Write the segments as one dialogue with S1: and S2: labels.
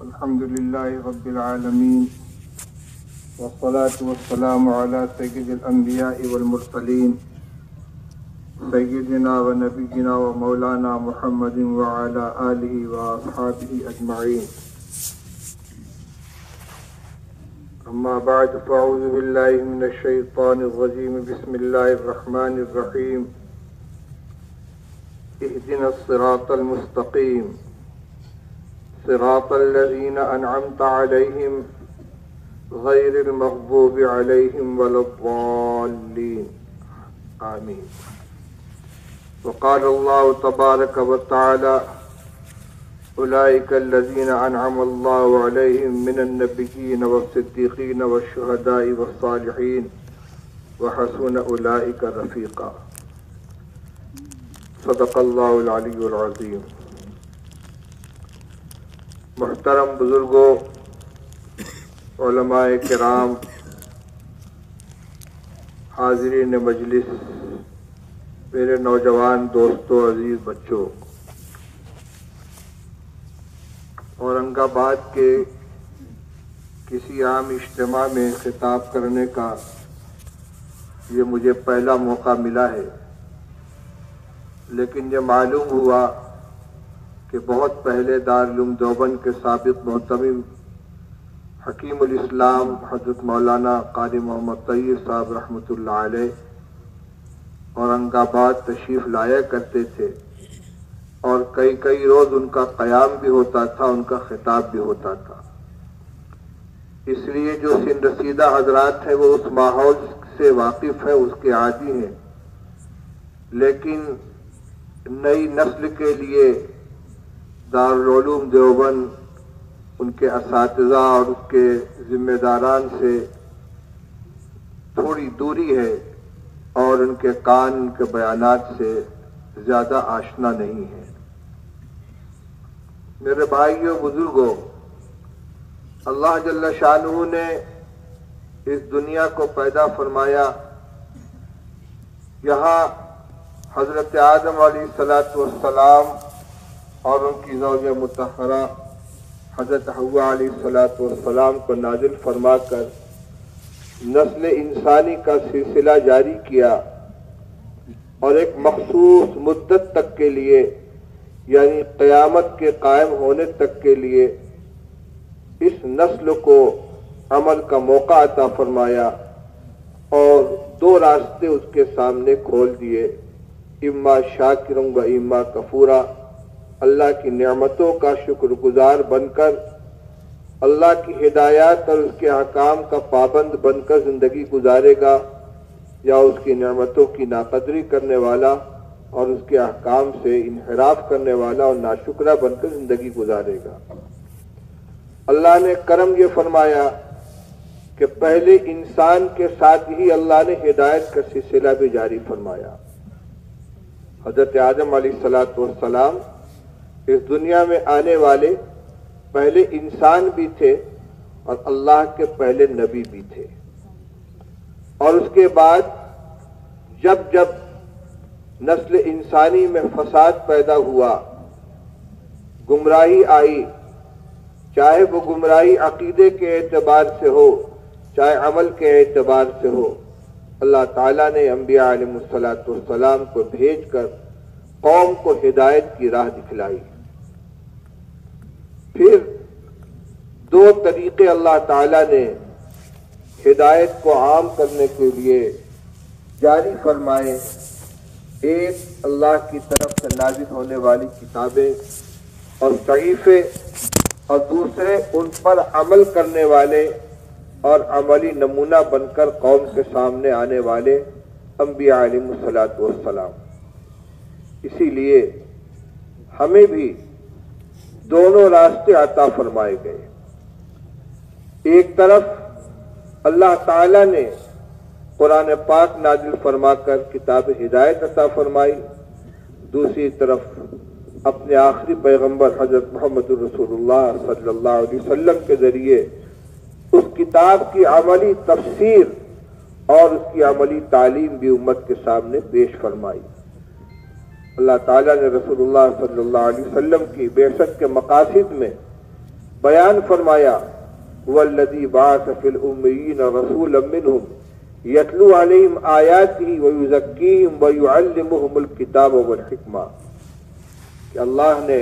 S1: الحمد لله رب العالمين والصلاة والسلام على سيد الأنبياء والمرسلين سيدنا ونبينا ومولانا محمد وعلى آله وأصحابه أجمعين. أما بعد فأعوذ بالله من الشيطان الرجيم. بسم الله الرحمن الرحيم. اهدنا الصراط المستقيم صراط الذين أنعمت عليهم غير المغضوب عليهم ولا الضالين آمين. وقال الله تبارك وتعالى أولئك الذين أنعم الله عليهم من النبيين والصديقين والشهداء والصالحين وحسن أولئك رفيقا. صدق الله العلی العظیم. محترم بزرگوں، علماء کرام، حاضرین مجلس، میرے نوجوان دوستوں، عزیز بچوں، اورنگ آباد کے کسی عام اجتماع میں خطاب کرنے کا یہ مجھے پہلا موقع ملا ہے، لیکن یہ معلوم ہوا کہ بہت پہلے دارالعلوم دیوبند کے سابق محتمم حکیم الاسلام حضرت مولانا قاری محمد طیب صاحب رحمۃ اللہ علیہ اورنگ آباد تشریف لایا کرتے تھے، اور کئی روز ان کا قیام بھی ہوتا تھا، ان کا خطاب بھی ہوتا تھا. اس لیے جو سن رسیدہ حضرات ہیں وہ اس ماحول سے واقف ہیں، اس کے عادی ہیں. لیکن نئی نسل کے لیے دارالعلوم دیوبند، ان کے اساتذہ اور اس کے ذمہ داران سے تھوڑی دوری ہے، اور ان کے کان ان کے بیانات سے زیادہ آشنا نہیں ہے. میرے بھائیوں، بزرگوں، اللہ جل شانہ نے اس دنیا کو پیدا فرمایا. یہاں حضرت آدم علیہ السلام اور ان کی زوجہ مطہرہ حضرت حوا علیہ السلام کو نازل فرما کر نسل انسانی کا سلسلہ جاری کیا، اور ایک مخصوص مدت تک کے لیے، یعنی قیامت کے قائم ہونے تک کے لیے، اس نسل کو عمل کا موقع عطا فرمایا، اور دو راستے اس کے سامنے کھول دیے، اما شاکرا و اما کفورا. اللہ کی نعمتوں کا شکر گزار بن کر، اللہ کی ہدایات اور اس کے احکام کا پابند بن کر زندگی گزارے گا، یا اس کی نعمتوں کی ناقدری کرنے والا اور اس کے احکام سے انحراف کرنے والا اور ناشکرہ بن کر زندگی گزارے گا. اللہ نے کرم یہ فرمایا کہ پہلے انسان کے ساتھ ہی اللہ نے ہدایت کا سلسلہ بھی جاری فرمایا. حضرت آدم علیہ السلام اس دنیا میں آنے والے پہلے انسان بھی تھے اور اللہ کے پہلے نبی بھی تھے. اور اس کے بعد جب نسل انسانی میں فساد پیدا ہوا، گمراہی آئی، چاہے وہ گمراہی عقیدے کے اعتبار سے ہو، چاہے عمل کے اعتبار سے ہو، اللہ تعالیٰ نے انبیاء علیہ السلام کو بھیج کر قوم کو ہدایت کی راہ دکھلائی. پھر دو طریقے اللہ تعالیٰ نے ہدایت کو عام کرنے کے لیے جاری فرمائے. ایک اللہ کی طرف سے نازل ہونے والی کتابیں اور صحیفے، اور دوسرے ان پر عمل کرنے والے اور عملی نمونہ بن کر قوم کے سامنے آنے والے انبیاء علیہ السلام. اسی لیے ہمیں بھی دونوں راستے عطا فرمائے گئے. ایک طرف اللہ تعالیٰ نے قرآن پاک نازل فرما کر کتاب ہدایت عطا فرمائی، دوسری طرف اپنے آخری پیغمبر حضرت محمد رسول اللہ صلی اللہ علیہ وسلم کے ذریعے اس کتاب کی عملی تفسیر اور اس کی عملی تعلیم بھی امت کے سامنے پیش فرمائی. اللہ تعالیٰ نے رسول اللہ صلی اللہ علیہ وسلم کی بعثت کے مقاصد میں بیان فرمایا والذی بعث فی الامیین رسولا منہم یتلو علیہم آیاتہ ویزکیہم ویعلمہم الکتاب والحکمہ، کہ اللہ نے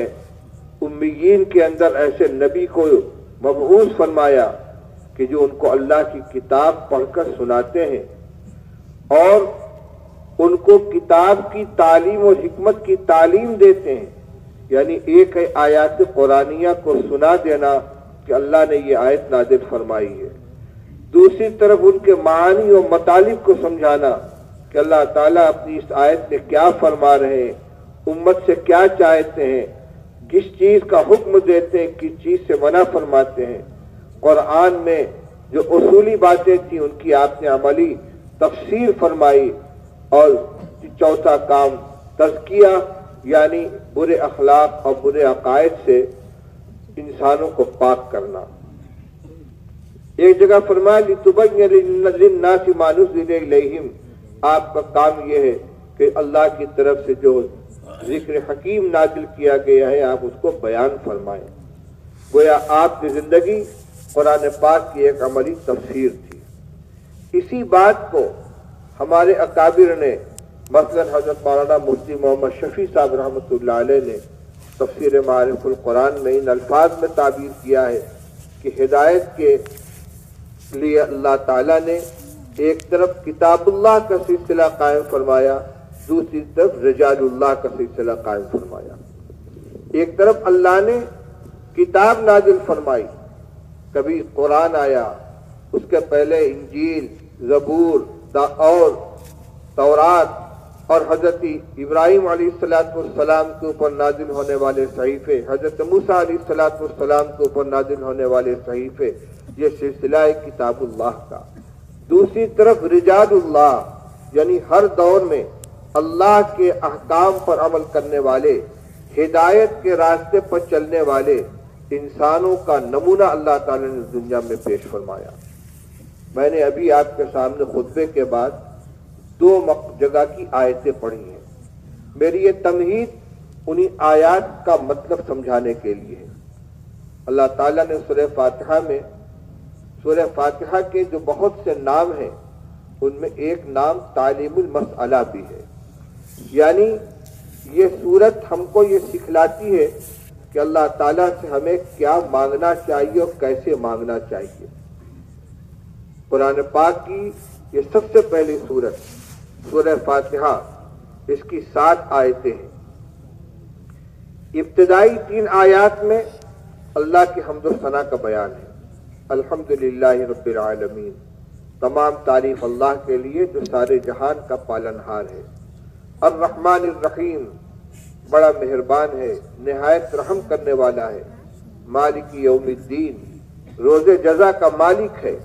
S1: امیین کے اندر ایسے نبی کو مبعوث فرمایا کہ جو ان کو اللہ کی کتاب پڑھ کر سناتے ہیں اور ان کو کتاب کی تعلیم اور حکمت کی تعلیم دیتے ہیں۔ یعنی ایک ہے آیات قرآنیہ کو سنا دینا کہ اللہ نے یہ آیت نازل فرمائی ہے، دوسری طرف ان کے معانی اور مطالب کو سمجھانا کہ اللہ تعالیٰ اپنی اس آیت میں کیا فرما رہے ہیں، امت سے کیا چاہتے ہیں، کس چیز کا حکم دیتے ہیں، کس چیز سے منع فرماتے ہیں۔ قرآن میں جو اصولی باتیں تھیں ان کی آپ نے عملی تفسیر فرمائی۔ اور چوتھا کام تزکیہ، یعنی برے اخلاق اور برے عقائد سے انسانوں کو پاک کرنا۔ ایک جگہ فرمایا لِتُبَيِّنَ لِلنَّاسِ مَا نُزِّلَ إِلَيْهِمْ، آپ کا کام یہ ہے کہ اللہ کی طرف سے جو ذکر حکیم نازل کیا گیا ہے آپ اس کو بیان فرمائیں۔ گویا آپ کی زندگی قرآن پاک کی ایک عملی تفسیر تھی۔ اسی بات کو ہمارے اکابر نے، مثلا حضرت مولانا مفتی محمد شفیع صاحب رحمۃ اللہ علیہ نے تفسیر معارف القرآن میں ان الفاظ میں تعبیر کیا ہے کہ ہدایت کے لیے اللہ تعالیٰ نے ایک طرف کتاب اللہ کا سلسلہ قائم فرمایا، دوسری طرف رجال اللہ کا سلسلہ قائم فرمایا۔ ایک طرف اللہ نے کتاب نازل فرمائی، کبھی قرآن آیا، اس کے پہلے انجیل، زبور اور تورات اور حضرت ابراہیم علیہ السلام کے اوپر نازل ہونے والے صحیفے، حضرت موسیٰ علیہ السلام کے اوپر نازل ہونے والے صحیفے، یہ سلسلہ ہے کتاب اللہ کا۔ دوسری طرف رجال اللہ، یعنی ہر دور میں اللہ کے احکام پر عمل کرنے والے، ہدایت کے راستے پر چلنے والے انسانوں کا نمونہ اللہ تعالی نے دنیا میں پیش فرمایا۔ میں نے ابھی آپ کے سامنے خطبے کے بعد 2 جگہ کی آیتیں پڑھی ہیں۔ میری یہ تمہید انہی آیات کا مطلب سمجھانے کے لیے ہے۔ اللہ تعالیٰ نے سورہ فاتحہ میں، سورہ فاتحہ کے جو بہت سے نام ہیں ان میں ایک نام تعلیم المسئلہ بھی ہے، یعنی یہ سورت ہم کو یہ سکھلاتی ہے کہ اللہ تعالیٰ سے ہمیں کیا مانگنا چاہیے اور کیسے مانگنا چاہیے۔ قرآن پاک کی یہ سب سے پہلی سورت سورہ فاتحہ، اس کی 7 آیتیں ہیں۔ ابتدائی 3 آیات میں اللہ کی حمد و ثنا کا بیان ہے۔ الحمدللہ رب العالمین، تمام تعریف اللہ کے لیے جو سارے جہان کا پالنہار ہے۔ الرحمن الرحیم، بڑا مہربان ہے، نہایت رحم کرنے والا ہے۔ مالک یوم الدین، روز جزا کا مالک ہے۔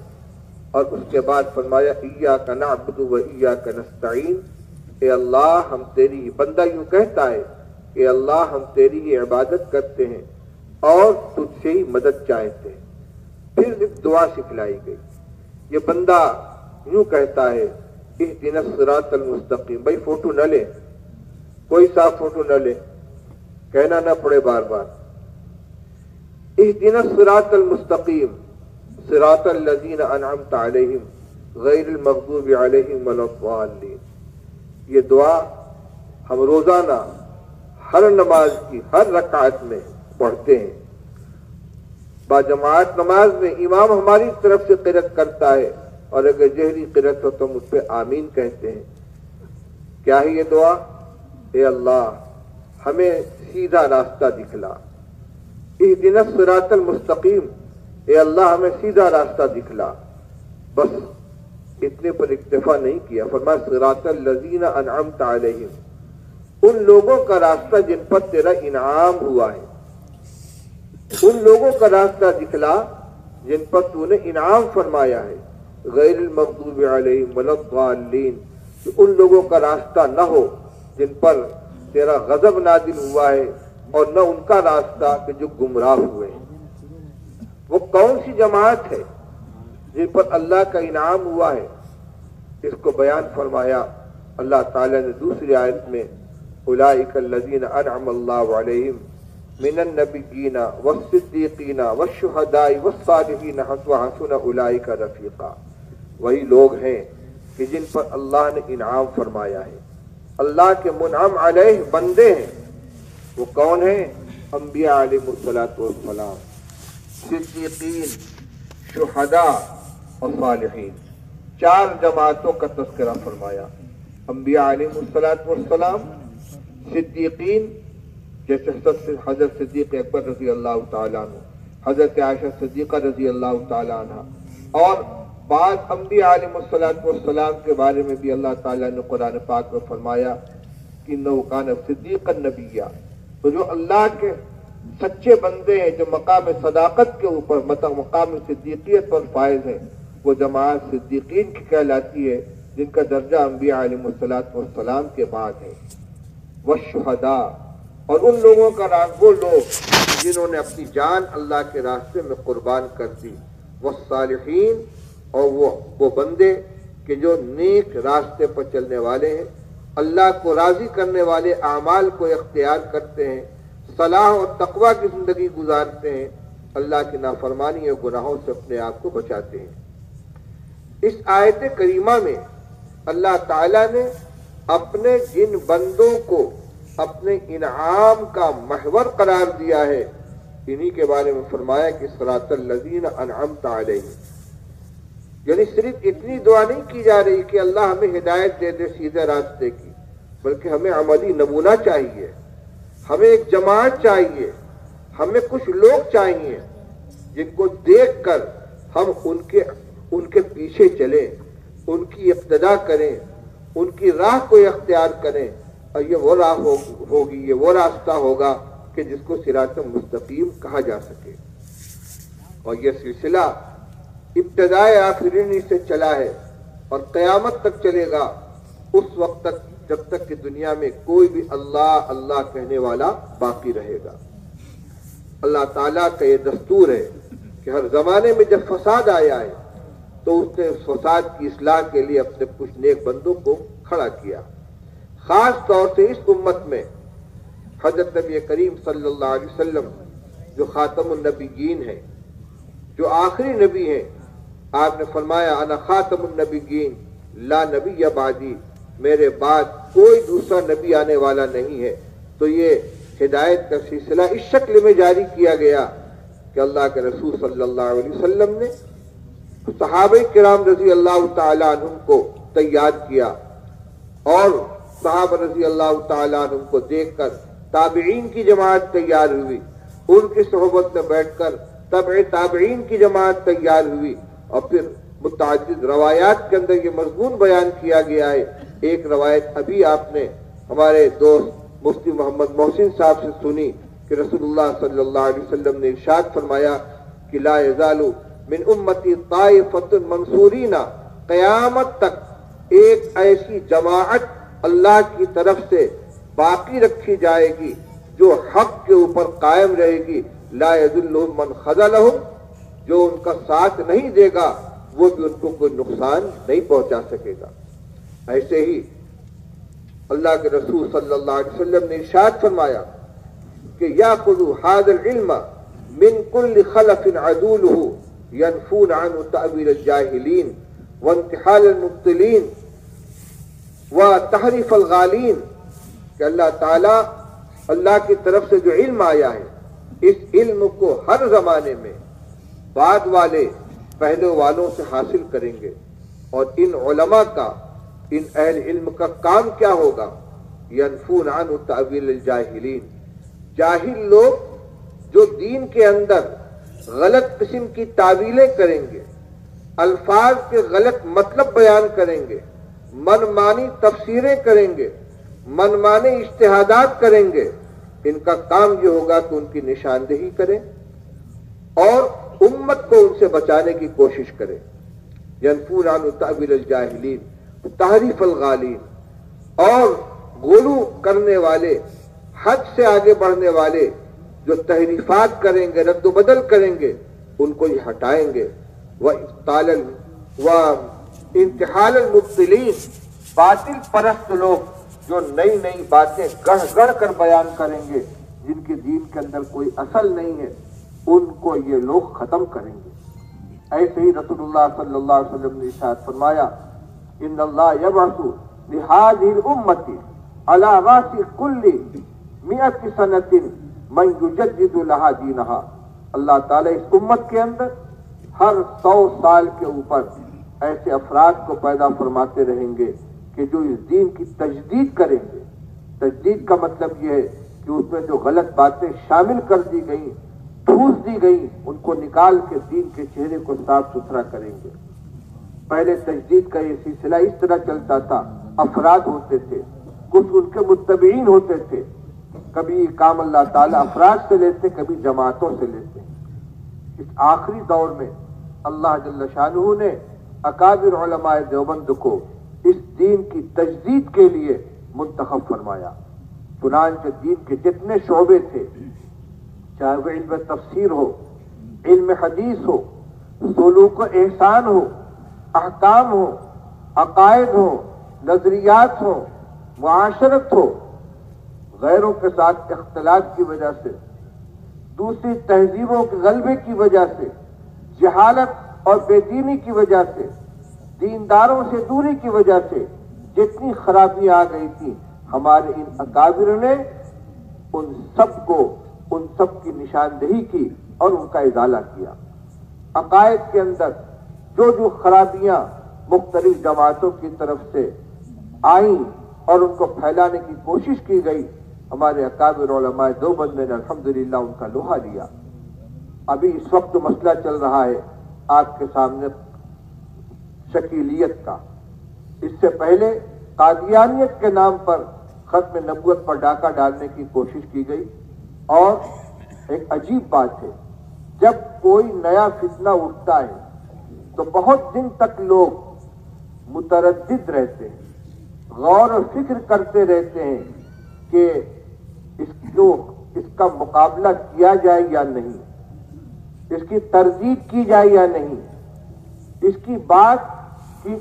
S1: اور اس کے بعد فرمایا ایاک نعبد و ایاک نستعین، اے اللہ ہم تیری ہی، بندہ یوں کہتا ہے کہ اللہ ہم تیری ہی عبادت کرتے ہیں اور تجھ سے ہی مدد چاہتے ہیں۔ پھر ایک دعا سکھلائی گئی، یہ بندہ یوں کہتا ہے اہدنا الصراط المستقیم، بھائی فوٹو نہ لے، کوئی صاف فوٹو نہ لے، کہنا نہ پڑے بار بار، اہدنا الصراط المستقیم صراط الذین انعمت علیہم غیر المغضوب علیہم ولا الضالین۔ یہ دعا ہم روزانہ ہر نماز کی ہر رکعت میں پڑھتے ہیں۔ باجماعت نماز میں امام ہماری طرف سے قرأت کرتا ہے اور اگر جہری قرأت ہو تو ہم اس پہ آمین کہتے ہیں۔ کیا ہے یہ دعا؟ اے اللہ ہمیں سیدھا راستہ دکھلا، اہدنا الصراط المستقیم، اے اللہ ہمیں سیدھا راستہ دکھلا۔ بس اتنے پر اکتفا نہیں کیا، فرمایا صراط الذین انعمت علیہم، ان لوگوں کا راستہ جن پر تیرا انعام ہوا ہے، ان لوگوں کا راستہ دکھلا جن پر تو نے انعام فرمایا ہے۔ غیر المغضوب علیہم ولا الضالین، کہ ان لوگوں کا راستہ نہ ہو جن پر تیرا غضب نازل ہوا ہے اور نہ ان کا راستہ کہ جو گمراہ ہوئے ہیں۔ وہ کون سی جماعت ہے جن پر اللہ کا انعام ہوا ہے؟ اس کو بیان فرمایا اللہ تعالیٰ نے دوسری آیت میں، اولئک الذین انعم اللہ علیہم من النبیین والصدیقین والشہداء والصالحین وحسن اولئک رفیقا۔ وہی لوگ ہیں کہ جن پر اللہ نے انعام فرمایا ہے، اللہ کے منعم علیہ بندے ہیں۔ وہ کون ہیں؟ انبیاء علیہ السلام، صدیقین، شہداء اور صالحین۔ چار جماعتوں کا تذکرہ فرمایا۔ انبیاء علیہ السلام، صدیقین جیسے حضرت صدیق اکبر رضی اللہ تعالیٰ عنہ، حضرت عائشہ صدیقہ رضی اللہ تعالیٰ عنہ، اور بعض انبیاء علیہ السلام کے بارے میں بھی اللہ تعالیٰ نے قرآن پاک میں فرمایا کہ انہ کان صدیقا نبیہ۔ تو جو اللہ کے سچے بندے ہیں، جو مقام صداقت کے اوپر مقام صدیقیت پر فائز ہیں، وہ جماعت صدیقین کی کہلاتی ہے، جن کا درجہ انبیاء علیہ السلام کے بعد ہے۔ والشہداء، اور ان لوگوں کا راز وہ لوگ جنہوں نے اپنی جان اللہ کے راستے میں قربان کر دی۔ والصالحین، اور وہ بندے کہ جو نیک راستے پر چلنے والے ہیں، اللہ کو راضی کرنے والے اعمال کو اختیار کرتے ہیں، صلاح اور تقوی کی زندگی گزارتے ہیں، اللہ کی نافرمانی اور گناہوں سے اپنے آپ کو بچاتے ہیں۔ اس آیت کریمہ میں اللہ تعالیٰ نے اپنے جن بندوں کو اپنے انعام کا محور قرار دیا ہے، انہی کے بارے میں فرمایا کہ صراط الذین انعمت علیہم۔ یعنی صرف اتنی دعا نہیں کی جا رہی کہ اللہ ہمیں ہدایت دے دے سیدھے راستے کی، بلکہ ہمیں عملی نمونہ چاہیے، ہمیں ایک جماعت چاہیے، ہمیں کچھ لوگ چاہیے جن کو دیکھ کر ہم ان کے پیچھے چلیں، ان کی اقتدا کریں، ان کی راہ کو اختیار کریں، اور یہ وہ راہ ہوگی، یہ وہ راستہ ہوگا کہ جس کو صراط مستقیم کہا جا سکے۔ اور یہ سلسلہ ابتدائے آخرین سے چلا ہے اور قیامت تک چلے گا، اس وقت تک جب تک کہ دنیا میں کوئی بھی اللہ اللہ کہنے والا باقی رہے گا۔ اللہ تعالیٰ کا یہ دستور ہے کہ ہر زمانے میں جب فساد آیا ہے تو اس نے اس فساد کی اصلاح کے لیے اپنے کچھ نیک بندوں کو کھڑا کیا۔ خاص طور سے اس امت میں حضرت نبی کریم صلی اللہ علیہ وسلم جو خاتم النبیین ہیں، جو آخری نبی ہیں، آپ نے فرمایا انا خاتم النبیین لا نبی بعدی، میرے بعد کوئی دوسرا نبی آنے والا نہیں ہے۔ تو یہ ہدایت کا سلسلہ اس شکل میں جاری کیا گیا کہ اللہ کے رسول صلی اللہ علیہ وسلم نے صحابہ کرام رضی اللہ تعالیٰ عنہم کو تیار کیا، اور صحابہ رضی اللہ تعالیٰ عنہم کو دیکھ کر تابعین کی جماعت تیار ہوئی، ان کی صحبت میں بیٹھ کر تبع تابعین کی جماعت تیار ہوئی، اور پھر متعدد روایات کے اندر یہ مضمون بیان کیا گیا ہے۔ ایک روایت ابھی آپ نے ہمارے دوست مفتی محمد محسن صاحب سے سنی کہ رسول اللہ صلی اللہ علیہ وسلم نے ارشاد فرمایا کہ لا یزال من امتی طائفۃ منصورین، قیامت تک ایک ایسی جماعت اللہ کی طرف سے باقی رکھی جائے گی جو حق کے اوپر قائم رہے گی، لا یذلہم من خذلہم، جو ان کا ساتھ نہیں دے گا وہ بھی ان کو کوئی نقصان نہیں پہنچا سکے گا۔ ایسے ہی اللہ کے رسول صلی اللہ علیہ وسلم نے ارشاد فرمایا کہ یاخذ ھذا العلم من کل خلف عدولہ ينفون عنه تأویل الجاہلین وانتحال المبطلین وتحریف الغالین، کہ اللہ تعالیٰ اللہ کی طرف سے جو علم آیا ہے، اس علم کو ہر زمانے میں بعد والے پہلے والوں سے حاصل کریں گے، اور ان علماء کا، ان اہل علم کا کام کیا ہوگا؟ ینفون عنہ تأویل الجاہلین، جاہل لوگ جو دین کے اندر غلط قسم کی تعویلیں کریں گے، الفاظ کے غلط مطلب بیان کریں گے، من مانی تفسیریں کریں گے، من مانی اجتہادات کریں گے، ان کا کام یہ ہوگا کہ ان کی نشاندہی کریں اور امت کو ان سے بچانے کی کوشش کریں۔ ینفون عنہ تأویل الجاہلین، تحریف الغالین، اور غلو کرنے والے، حد سے آگے بڑھنے والے جو تحریفات کریں گے، رد و بدل کریں گے، ان کو یہ ہٹائیں گے۔ انتحال المبطلین، باطل پرست لوگ جو نئی نئی باتیں گڑھ گڑھ کر بیان کریں گے، جن کے دین کے اندر کوئی اصل نہیں ہے ان کو یہ لوگ ختم کریں گے۔ ایسے ہی رسول اللہ صلی اللہ علیہ وسلم نے ارشاد فرمایا ان اللہ یبعث لہذه الامۃ علی راس کل 100 سنۃ من یجدد لها دینها، اللہ تعالیٰ اس امت کے اندر ہر 100 سال کے اوپر ایسے افراد کو پیدا فرماتے رہیں گے کہ جو اس دین کی تجدید کریں گے۔ تجدید کا مطلب یہ ہے کہ اس میں جو غلط باتیں شامل کر دی گئیں، ٹھوس دی گئی، ان کو نکال کے دین کے چہرے کو صاف ستھرا کریں گے۔ پہلے تجدید کا یہ سلسلہ اس طرح چلتا تھا، افراد ہوتے تھے، کچھ ان کے متبعین ہوتے تھے، کبھی یہ کام اللہ تعالیٰ افراد سے لیتے، کبھی جماعتوں سے لیتے۔ اس آخری دور میں اللہ جل شانہ نے اکابر علماء دیوبند کو اس دین کی تجدید کے لیے منتخب فرمایا۔ چنانچہ دین کے جتنے شعبے تھے، چاہے وہ علم تفسیر ہو، علم حدیث ہو، سلوک و احسان ہو، احکام ہو، عقائد ہو، نظریات ہو، معاشرت ہو، غیروں کے ساتھ اختلاط کی وجہ سے، دوسری تہذیبوں کے غلبے کی وجہ سے، جہالت اور بے دینی کی وجہ سے، دینداروں سے دوری کی وجہ سے جتنی خرابی آ گئی تھی، ہمارے ان اکابر نے ان سب کی نشاندہی کی اور ان کا ازالہ کیا۔ عقائد کے اندر جو خرابیاں مختلف جماعتوں کی طرف سے آئیں اور ان کو پھیلانے کی کوشش کی گئی، ہمارے اکابر علماء دیوبند نے الحمدللہ ان کا لوہا لیا۔ ابھی اس وقت جو مسئلہ چل رہا ہے آپ کے سامنے شکیلیت کا، اس سے پہلے قادیانیت کے نام پر ختم نبوت پر ڈاکہ ڈالنے کی کوشش کی گئی۔ اور ایک عجیب بات ہے، جب کوئی نیا فتنہ اٹھتا ہے تو بہت دن تک لوگ متردد رہتے ہیں، غور و فکر کرتے رہتے ہیں کہ اس کا مقابلہ کیا جائے یا نہیں، اس کی تردید کی جائے یا نہیں، اس کی بات کی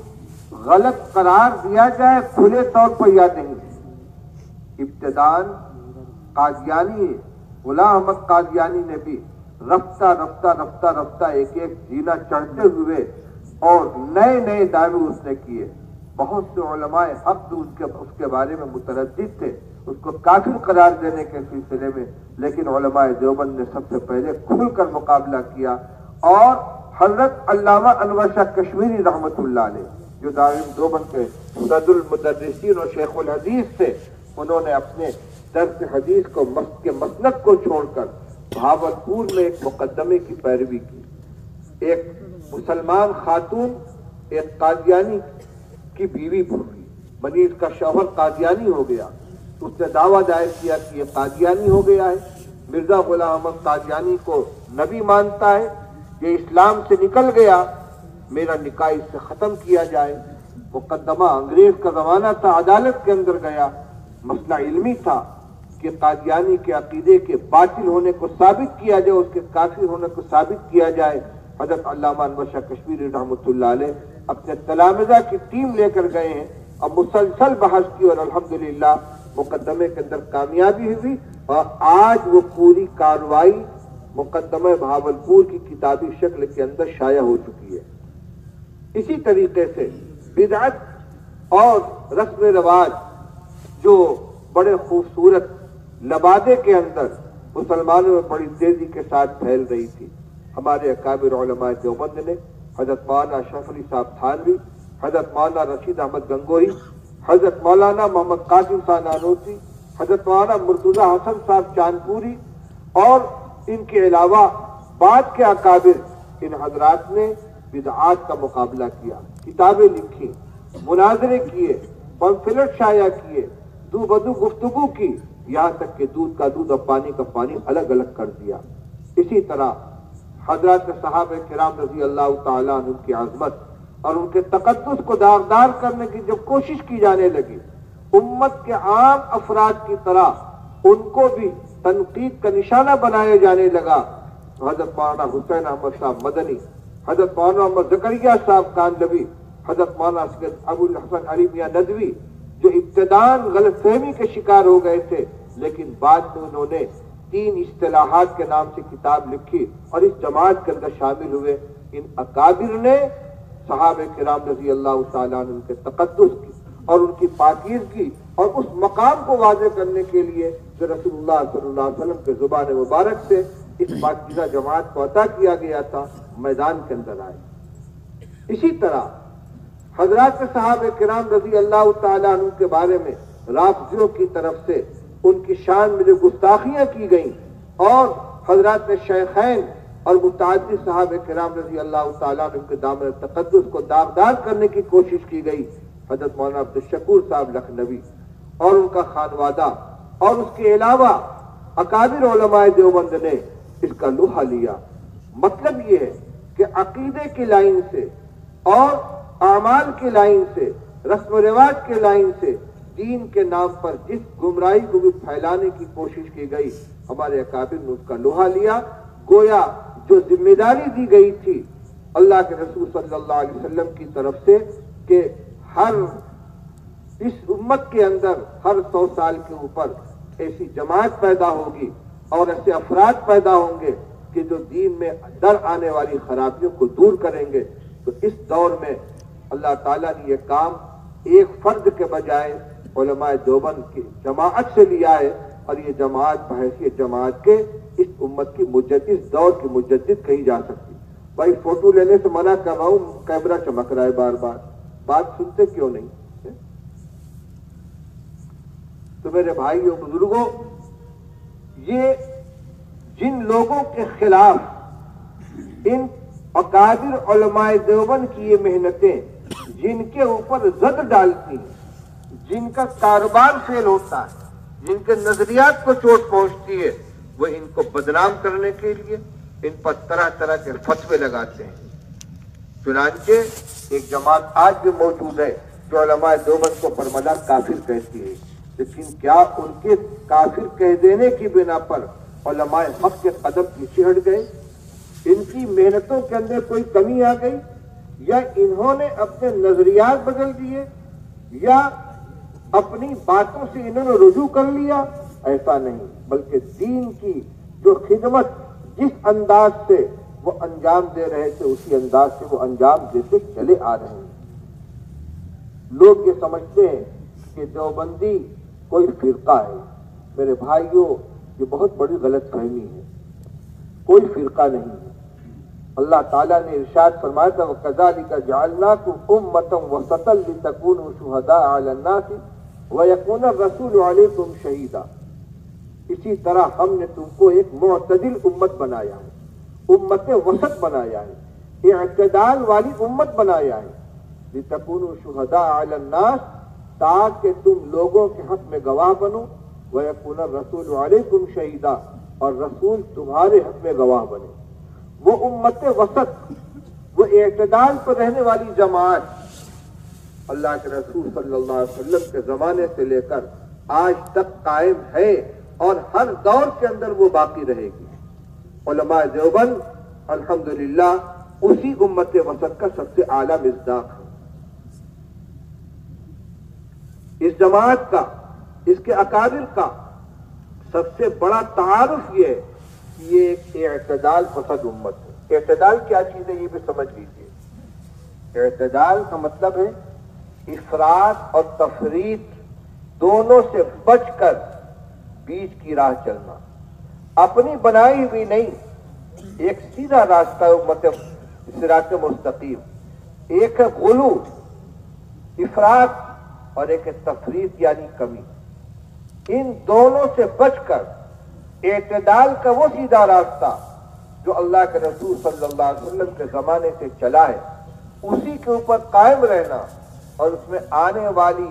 S1: غلط قرار دیا جائے کھلے طور پر یا نہیں۔ ابتداً قادیانی غلام احمد قادیانی نے بھی رفتہ ایک جینا چڑھتے ہوئے اور نئے دعوے اس نے کیے۔ بہت سے علماء حق اس کے بارے میں متردد تھے اس کو کافر قرار دینے کے سلسلے میں، لیکن علماء دیوبند نے سب سے پہلے کھل کر مقابلہ کیا، اور حضرت علامہ انور شاہ کشمیری رحمۃ اللہ علیہ جو دارالعلوم دیوبند کے صدر المدرسین اور شیخ الحدیث تھے، انہوں نے اپنے درس حدیث کو کے مسند کو چھوڑ کر بھاولپور میں ایک مقدمے کی پیروی کی۔ ایک مسلمان خاتون ایک قادیانی کی بیوی بنی، اس کا شوہر قادیانی ہو گیا، اس نے دعویٰ دائر کیا کہ یہ قادیانی ہو گیا ہے، مرزا غلام احمد قادیانی کو نبی مانتا ہے، یہ اسلام سے نکل گیا، میرا نکاح اس سے ختم کیا جائے۔ مقدمہ انگریز کا زمانہ تھا، عدالت کے اندر گیا، مسئلہ علمی تھا کہ قادیانی کے عقیدے کے باطل ہونے کو ثابت کیا جائے، اس کے کافر ہونے کو ثابت کیا جائے۔ حضرت علامہ انور شاہ کشمیری رحمۃ اللہ علیہ اپنے تلامذہ کی ٹیم لے کر گئے ہیں اور مسلسل بحث کی، اور الحمدللہ مقدمے کے اندر کامیابی ہوئی، اور آج وہ پوری کارروائی مقدمہ بھاولپور کی کتابی شکل کے اندر شائع ہو چکی ہے۔ اسی طریقے سے بدعت اور رسم رواج جو بڑے خوبصورت لبادے کے اندر مسلمانوں میں بڑی تیزی کے ساتھ پھیل رہی تھی، ہمارے اکابر علماء دیوبند نے حضرت مولانا اشرف علی صاحب تھانوی، حضرت مولانا رشید احمد گنگوہی، حضرت مولانا محمد قاسم صاحب نانوتوی، حضرت مولانا مرتضی حسن صاحب چاندپوری اور ان کے علاوہ بعد کے اکابر، ان حضرات نے بدعات کا مقابلہ کیا، کتابیں لکھی، مناظرے کیے، پمفلٹ شائع کیے، دو بدو گفتگو کی، یہاں تک کہ دودھ کا دودھ اور پانی کا پانی الگ الگ کر دیا۔ اسی طرح حضرات صحابہ کرام رضی اللہ تعالیٰ عنہ کی عظمت اور ان کے تقدس کو داغدار کرنے کی جب کوشش کی جانے لگی، امت کے عام افراد کی طرح ان کو بھی تنقید کا نشانہ بنایا جانے لگا۔ حضرت مولانا حسین احمد صاحب مدنی، حضرت مولانا محمد زکریا صاحب کاندھلوی، حضرت مولانا سید ابو الحسن علی میاں ندوی، جو ابتداً غلط فہمی کے شکار ہو گئے تھے لیکن بعد میں انہوں نے 3 اصطلاحات کے نام سے کتاب لکھی اور اس جماعت کے اندر شامل ہوئے۔ ان اکابر نے صحابہ کرام رضی اللہ تعالیٰ عنہ کے تقدس کی اور ان کی پاکیزگی اور اس مقام کو واضح کرنے کے لیے جو رسول اللہ صلی اللہ علیہ وسلم کے زبان مبارک سے اس پاکیزہ جماعت کو عطا کیا گیا تھا، میدان کے اندر آئے۔ اسی طرح حضرات صحابہ کرام رضی اللہ تعالیٰ عنہ کے بارے میں رافضیوں کی طرف سے ان کی شان میں جو گستاخیاں کی گئیں اور حضرات شیخین اور متعدد صحابہ کرام رضی اللہ تعالیٰ عنہ کے دامن تقدس کو داغدار کرنے کی کوشش کی گئی، حضرت مولانا عبدالشکور صاحب لکھنوی اور ان کا خانوادہ اور اس کے علاوہ اکابر علماء دیوبند نے اس کا لوہا لیا۔ مطلب یہ ہے کہ عقیدے کی لائن سے اور اعمال کی لائن سے، رسم و رواج کے لائن سے دین کے نام پر جس گمراہی کو بھی پھیلانے کی کوشش کی گئی، ہمارے اکابر نے اس کا لوہا لیا۔ گویا جو ذمہ داری دی گئی تھی اللہ کے رسول صلی اللہ علیہ وسلم کی طرف سے کہ ہر اس امت کے اندر ہر 100 سال کے اوپر ایسی جماعت پیدا ہوگی اور ایسے افراد پیدا ہوں گے کہ جو دین میں در آنے والی خرابیوں کو دور کریں گے، تو اس دور میں اللہ تعالیٰ نے یہ کام ایک فرد کے بجائے علماء دیوبند کی جماعت سے لیا ہے، اور یہ جماعت بحیثیت جماعت کے اس امت کی مجدد، اس دور کی مجدد کہی جا سکتی۔ بھائی فوٹو لینے سے منع کر رہا ہوں، کیمرہ چمک رہا ہے بار بار، بات سنتے کیوں نہیں؟ تو میرے بھائیوں بزرگوں، یہ جن لوگوں کے خلاف ان اکابر علماء دیوبند کی یہ محنتیں جن کے اوپر زد ڈالتی ہیں، جن کا کاروبار فیل ہوتا ہے، جن کے نظریات کو چوٹ پہنچتی ہے، وہ ان کو بدنام کرنے کے لیے ان پر طرح طرح کے فتوے لگاتے ہیں۔ چنانچہ ایک جماعت آج بھی موجود ہے جو علماء دیوبند کو برملا کافر کہتی ہے، لیکن کیا ان کے کافر کہہ دینے کی بنا پر علماء حق کے قدم پیچھے ہٹ گئے؟ ان کی محنتوں کے اندر کوئی کمی آ گئی، یا انہوں نے اپنے نظریات بدل دیے، یا اپنی باتوں سے انہوں نے رجوع کر لیا؟ ایسا نہیں، بلکہ دین کی جو خدمت جس انداز سے وہ انجام دے رہے تھے اسی انداز سے وہ انجام دیتے چلے آ رہے ہیں۔ لوگ یہ سمجھتے ہیں کہ دیوبندی کوئی فرقہ ہے۔ میرے بھائیوں، یہ بہت بڑی غلط فہمی ہے، کوئی فرقہ نہیں ہے۔ اللہ تعالیٰ نے ارشاد فرمایا تھا وَكَذَلِكَ جَعَلْنَاكُمْ أُمَّةً وَسَطًا لِتَكُونُوا شُهَدَاءَ عَلَى النَّاسِ وَيَكُونَ الرَّسُولُ عَلَيْكُمْ شَهِيدًا۔ اسی طرح ہم نے تم کو ایک معتدل امت بنایا ہے، امت وسط بنایا ہے، اعتدال والی امت بنایا ہے، لِتَكُونُوا شُهَدَاءَ عَلَى النَّاسِ، تاکہ تم لوگوں کے حق میں گواہ بنو، وَيَكُونَ الرَّسُولُ عَلَيْكُمْ شَهِيدًا، اور رسول تمہارے حق میں گواہ بنے۔ وہ امت وسط، وہ اعتدال پر رہنے والی جماعت اللہ کے رسول صلی اللہ علیہ وسلم کے زمانے سے لے کر آج تک قائم ہے اور ہر دور کے اندر وہ باقی رہے گی۔ علماء دیوبند الحمدللہ اسی امت وسط کا سب سے اعلیٰ مصداق ہے۔ اس جماعت کا، اس کے اکابر کا سب سے بڑا تعارف یہ ہے کہ یہ ایک اعتدال پسند امت ہے۔ اعتدال کیا چیز ہے یہ بھی سمجھ لیجیے۔ اعتدال کا مطلب ہے افراط اور تفریط دونوں سے بچ کر بیچ کی راہ چلنا، اپنی بنائی ہوئی نہیں، ایک سیدھا راستہ امت صراط مستقیم، ایک ہے غلو افراط اور ایک ہے تفریط یعنی کمی۔ ان دونوں سے بچ کر اعتدال کا وہ سیدھا راستہ جو اللہ کے رسول صلی اللہ علیہ وسلم کے زمانے سے چلا ہے، اسی کے اوپر قائم رہنا اور اس میں آنے والی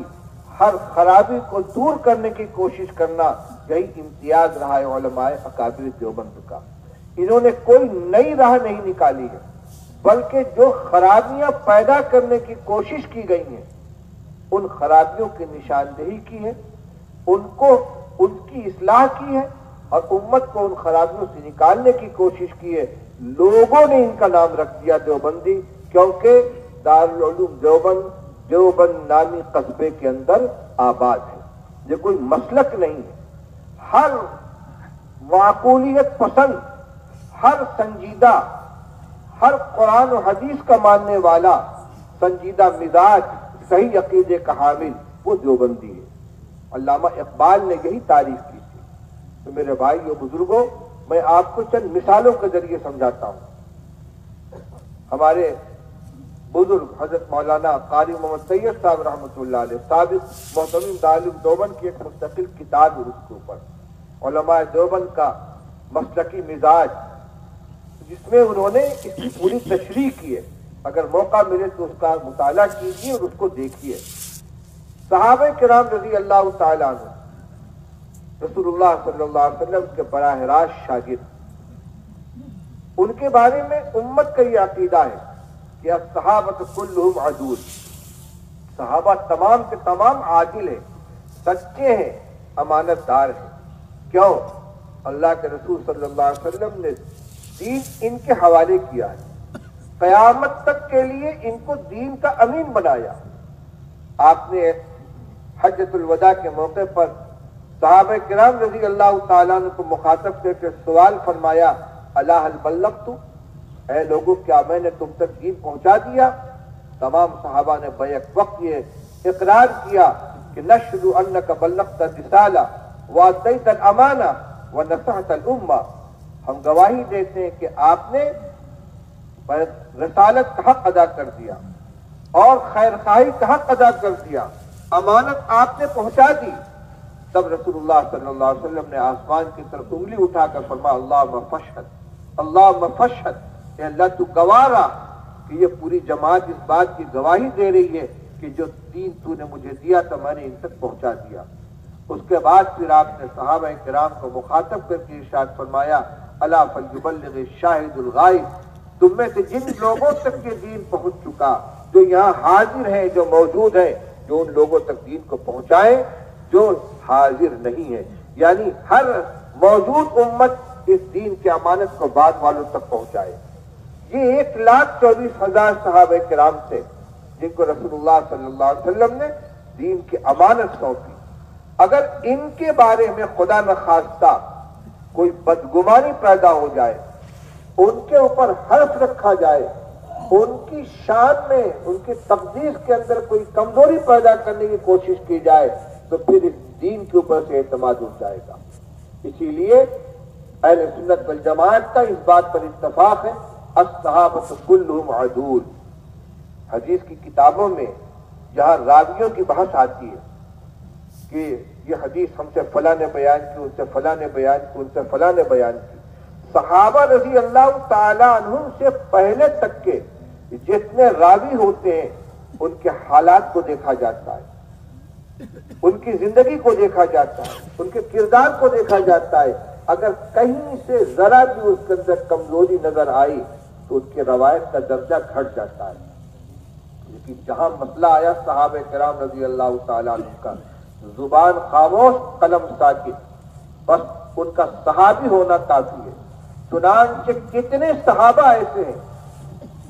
S1: ہر خرابی کو دور کرنے کی کوشش کرنا، یہی امتیاز رہا ہے علماء اکابر دیوبند کا۔ انہوں نے کوئی نئی راہ نہیں نکالی ہے، بلکہ جو خرابیاں پیدا کرنے کی کوشش کی گئی ہیں ان خرابیوں کی نشاندہی کی ہے، ان کی اصلاح کی ہے اور امت کو ان خرابیوں سے نکالنے کی کوشش کی ہے۔ لوگوں نے ان کا نام رکھ دیا دیوبندی، کیونکہ دارالعلوم دیوبند نامی قصبے کے اندر آباد ہے۔ یہ کوئی مسلک نہیں ہے، ہر معقولیت پسند، ہر سنجیدہ، ہر قرآن و حدیث کا ماننے والا، سنجیدہ مزاج، صحیح عقیدے کا حامل وہ دیوبندی ہے۔ علامہ اقبال نے یہی تعریف کی تھی۔ تو میرے بھائی و بزرگوں، میں آپ کو چند مثالوں کے ذریعے سمجھاتا ہوں۔ ہمارے بزرگ حضرت مولانا قاری محمد سید صاحب رحمۃ اللہ علیہ، سابق محتمم دارالعلوم دیوبند کی ایک مستقل کتاب ہے اس کے اوپر، علماء دیوبند کا مسلکی مزاج، جس میں انہوں نے اس کی پوری تشریح کی ہے۔ اگر موقع ملے تو اس کا مطالعہ کیجیے اور اس کو دیکھیے۔ صحابہ کرام رضی اللہ تعالیٰ عنہ، رسول اللہ صلی اللہ علیہ وسلم کے براہ راست شاگرد، ان کے بارے میں امت کا یہ عقیدہ ہے کہ الصحابۃ کلہم عدول، صحابہ تمام کے تمام عادل ہیں، سچے ہیں، امانت دار ہیں۔ کیوں؟ اللہ کے رسول صلی اللہ علیہ وسلم نے دین ان کے حوالے کیا ہے، قیامت تک کے لیے ان کو دین کا امین بنایا۔ آپ نے حجۃ الوداع کے موقع پر صحابہ کرام رضی اللہ تعالیٰ عنہ کو مخاطب کر کے سوال فرمایا، الا هل بلغت، اے لوگوں کیا میں نے تم تک دین پہنچا دیا؟ تمام صحابہ نے بیک وقت یہ اقرار کیا کہ نشهد انک بلغت الرسالہ وادیت الامانہ ونصحت الامہ، ہم گواہی دیتے ہیں کہ آپ نے رسالت کا حق ادا کر دیا اور خیر خواہی کا حق ادا کر دیا، امانت آپ نے پہنچا دی۔ تب رسول اللہ صلی اللہ علیہ وسلم نے آسمان کی طرف انگلی اٹھا کر فرمایا، اللہم فاشہد، اللہم فاشہد، اے اللہ تو گواہ رہا کہ یہ پوری جماعت اس بات کی گواہی دے رہی ہے کہ جو دین تو نے مجھے دیا تھا میں نے ان تک پہنچا دیا۔ اس کے بعد پھر آپ نے صحابہ کرام کو مخاطب کر کے ارشاد فرمایا، الا فلیبلغ الشاہد الغائب، تم میں سے جن لوگوں تک یہ دین پہنچ چکا، جو یہاں حاضر ہیں، جو موجود ہیں، جو ان لوگوں تک دین کو پہنچائیں جو حاضر نہیں ہے، یعنی ہر موجود امت اس دین کی امانت کو بعد والوں تک پہنچائے۔ یہ 1,24,000 صحابہ کرام تھے جن کو رسول اللہ صلی اللہ علیہ وسلم نے دین کی امانت سونپی۔ اگر ان کے بارے میں خدا نخواستہ کوئی بدگمانی پیدا ہو جائے، ان کے اوپر حرف رکھا جائے، ان کی شان میں، ان کی تقدیس کے اندر کوئی کمزوری پیدا کرنے کی کوشش کی جائے تو پھر اس دین کے اوپر سے اعتماد اٹھ جائے گا۔ اسی لیے اہل سنت والجماعت کا اس بات پر اتفاق ہے، الصحابۃ کلہم عدول۔ حدیث کی کتابوں میں جہاں راویوں کی بحث آتی ہے کہ یہ حدیث ہم سے فلاں نے بیان کی، ان سے فلاں نے بیان کی، ان سے فلاں نے بیان کی، صحابہ رضی اللہ تعالی عنہم سے پہلے تک کے جتنے راوی ہوتے ہیں ان کے حالات کو دیکھا جاتا ہے، ان کی زندگی کو دیکھا جاتا ہے، ان کے کردار کو دیکھا جاتا ہے۔ اگر کہیں سے ذرا بھی اس کے اندر کمزوری نظر آئی تو ان کی روایت کا درجہ گھٹ جاتا ہے۔ لیکن جہاں مسئلہ آیا صحابہ کرام رضی اللہ تعالیٰ عنہ کا، زبان خاموش قلم ساکت، بس ان کا صحابی ہونا کافی ہے۔ چنانچہ کتنے صحابہ ایسے ہیں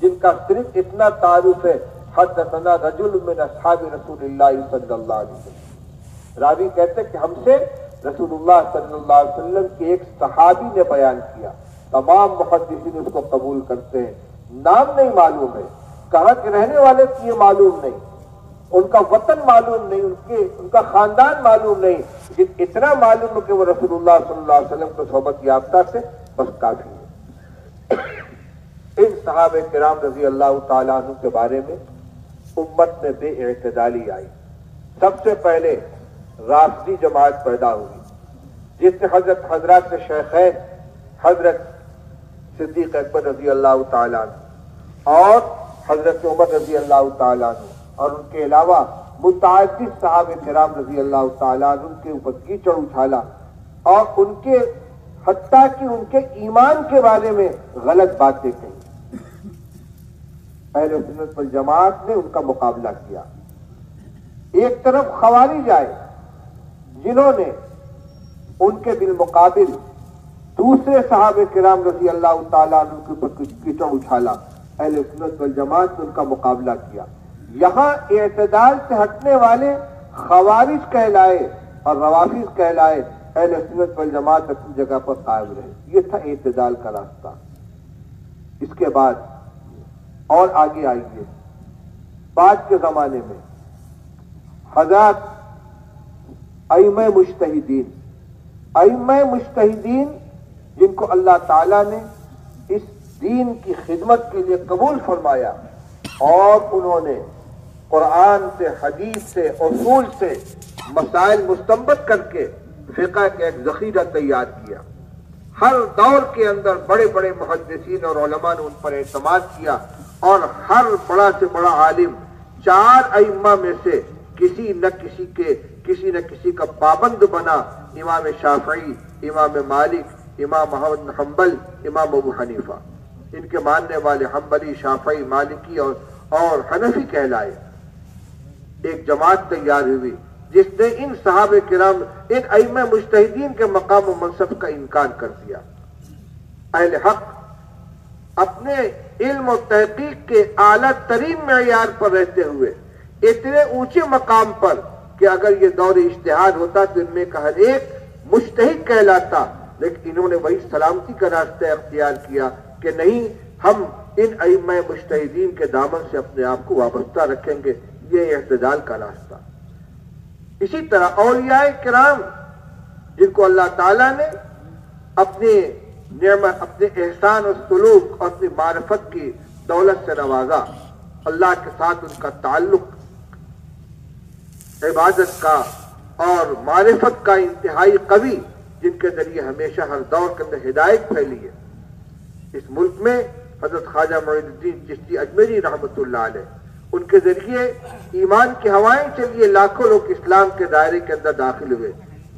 S1: جن کا صرف اتنا تعارف ہے، حدثنا رجل من اصحاب رسول اللہ صلی اللہ علیہ وسلم، راوی کہتے کہ ہم سے رسول اللہ صلی اللہ علیہ وسلم کے ایک صحابی نے بیان کیا۔ تمام محدثین اس کو قبول کرتے ہیں، نام نہیں معلوم ہے، کہاں کے رہنے والے کی یہ معلوم نہیں، ان کا وطن معلوم نہیں، ان کا خاندان معلوم نہیں، لیکن اتنا معلوم ہے کہ وہ رسول اللہ صلی اللہ علیہ وسلم کو صحبت یافتہ سے بس کافی ہے۔ ان صحابہ کرام رضی اللہ تعالیٰ عنہ کے بارے میں امت میں بے اعتدالی آئی۔ سب سے پہلے رافضی جماعت پیدا ہوئی جس نے حضرات شیخین حضرت صدیق اکبر رضی اللہ تعالیٰ عنہ اور حضرت عمر رضی اللہ تعالیٰ عنہ اور ان کے علاوہ متعدد صحابہ کرام رضی اللہ تعالیٰ عنہ کے اوپر کیچڑ اچھالا اور ان کے حتیٰ کہ ان کے ایمان کے بارے میں غلط باتیں کہیں۔ اہل سنت والجماعت نے ان کا مقابلہ کیا۔ ایک طرف خوارج آئے جنہوں نے ان کے بالمقابل دوسرے صحابہ کرام رضی اللہ تعالیٰ عنہ کے اوپر کیچڑ اچھالا، اہل سنت والجماعت نے ان کا مقابلہ کیا۔ یہاں اعتدال سے ہٹنے والے خوارج کہلائے اور روافض کہلائے، اہل سنت والجماعت اپنی جگہ پر قائم رہے. یہ تھا اعتدال کا راستہ. اس کے بعد اور آگے آئیے. بعد کے زمانے میں حضرات ائمہ مجتہدین جن کو اللہ تعالیٰ نے اس دین کی خدمت کے لیے قبول فرمایا اور انہوں نے قرآن سے، حدیث سے، اصول سے مسائل مستنبط کر کے فقہ کا ایک ذخیرہ تیار کیا. ہر دور کے اندر بڑے بڑے محدثین اور علماء نے ان پر اعتماد کیا اور ہر بڑا سے بڑا عالم 4 ائمہ میں سے کسی نہ کسی کا پابند بنا. امام شافعی، امام مالک، امام محمد بن حنبل، امام ابو حنیفہ. ان کے ماننے والے حنبلی، شافعی، مالکی اور حنفی کہلائے. ایک جماعت تیار ہوئی جس نے ان صحابہ کرام، ان ائمہ مجتہدین کے مقام و منصب کا انکار کر دیا. اہل حق اپنے علم و تحقیق کے اعلیٰ ترین معیار پر رہتے ہوئے اتنے اونچے مقام پر کہ اگر یہ دور اجتہاد ہوتا تو ان میں کا ہر ایک مجتہد کہلاتا، لیکن انہوں نے وہی سلامتی کا راستہ اختیار کیا کہ نہیں، ہم ان ائمہ مجتہدین کے دامن سے اپنے آپ کو وابستہ رکھیں گے. یہ اعتدال کا راستہ. اسی طرح اولیاء کرام جن کو اللہ تعالیٰ نے اپنے نعمت، اپنے احسان و سلوک اور اپنی معرفت کی دولت سے نوازا. اللہ کے ساتھ ان کا تعلق عبادت کا اور معرفت کا انتہائی قوی، جن کے ذریعے ہمیشہ ہر دور کے اندر ہدایت پھیلی ہے. اس ملک میں حضرت خواجہ معین الدین چشتی اجمیری رحمۃ اللہ علیہ، ان کے ذریعے ایمان کی ہوائیں چلیے، لاکھوں لوگ اسلام کے دائرے کے اندر داخل ہوئے.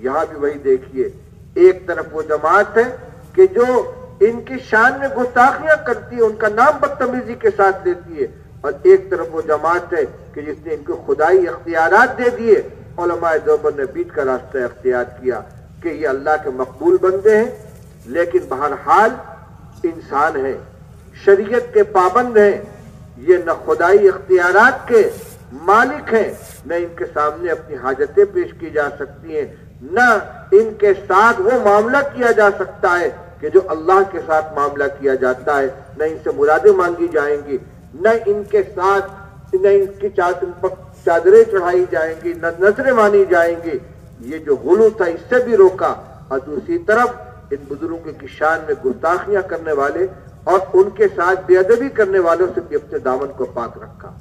S1: یہاں بھی وہی دیکھیے، ایک طرف وہ جماعت ہے کہ جو ان کی شان میں گستاخیاں کرتی ہے، ان کا نام بدتمیزی کے ساتھ لیتی ہے، اور ایک طرف وہ جماعت ہے کہ جس نے ان کو خدائی اختیارات دے دیے. علماء دیوبند نے بیچ کا راستہ اختیار کیا کہ یہ اللہ کے مقبول بندے ہیں، لیکن بہرحال انسان ہیں، شریعت کے پابند ہیں. یہ نہ خدائی اختیارات کے مالک ہیں، نہ ان کے سامنے اپنی حاجتیں پیش کی جا سکتی ہیں، نہ ان کے ساتھ وہ معاملہ کیا جا سکتا ہے کہ جو اللہ کے ساتھ معاملہ کیا جاتا ہے. نہ ان سے مرادیں مانگی جائیں گی، نہ ان کے ساتھ، نہ ان کی چادریں چڑھائی جائیں گی، نہ نظریں مانی جائیں گی. یہ جو غلو تھا اس سے بھی روکا. اور دوسری طرف ان بزرگوں کی شان میں گستاخیاں کرنے والے اور ان کے ساتھ بے ادبی کرنے والوں سے بھی اپنے دامن کو پاک رکھا.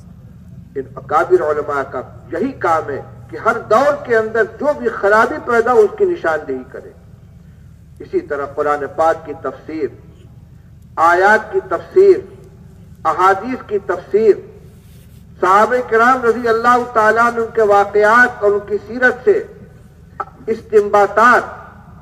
S1: ان اکابر علماء کا یہی کام ہے کہ ہر دور کے اندر جو بھی خرابی پیدا ہو اس کی نشاندہی کرے. اسی طرح قرآن پاک کی تفسیر، آیات کی تفسیر، احادیث کی تفسیر، صحابہ کرام رضی اللہ تعالیٰ عنہ ان کے واقعات اور ان کی سیرت سے استنباطات،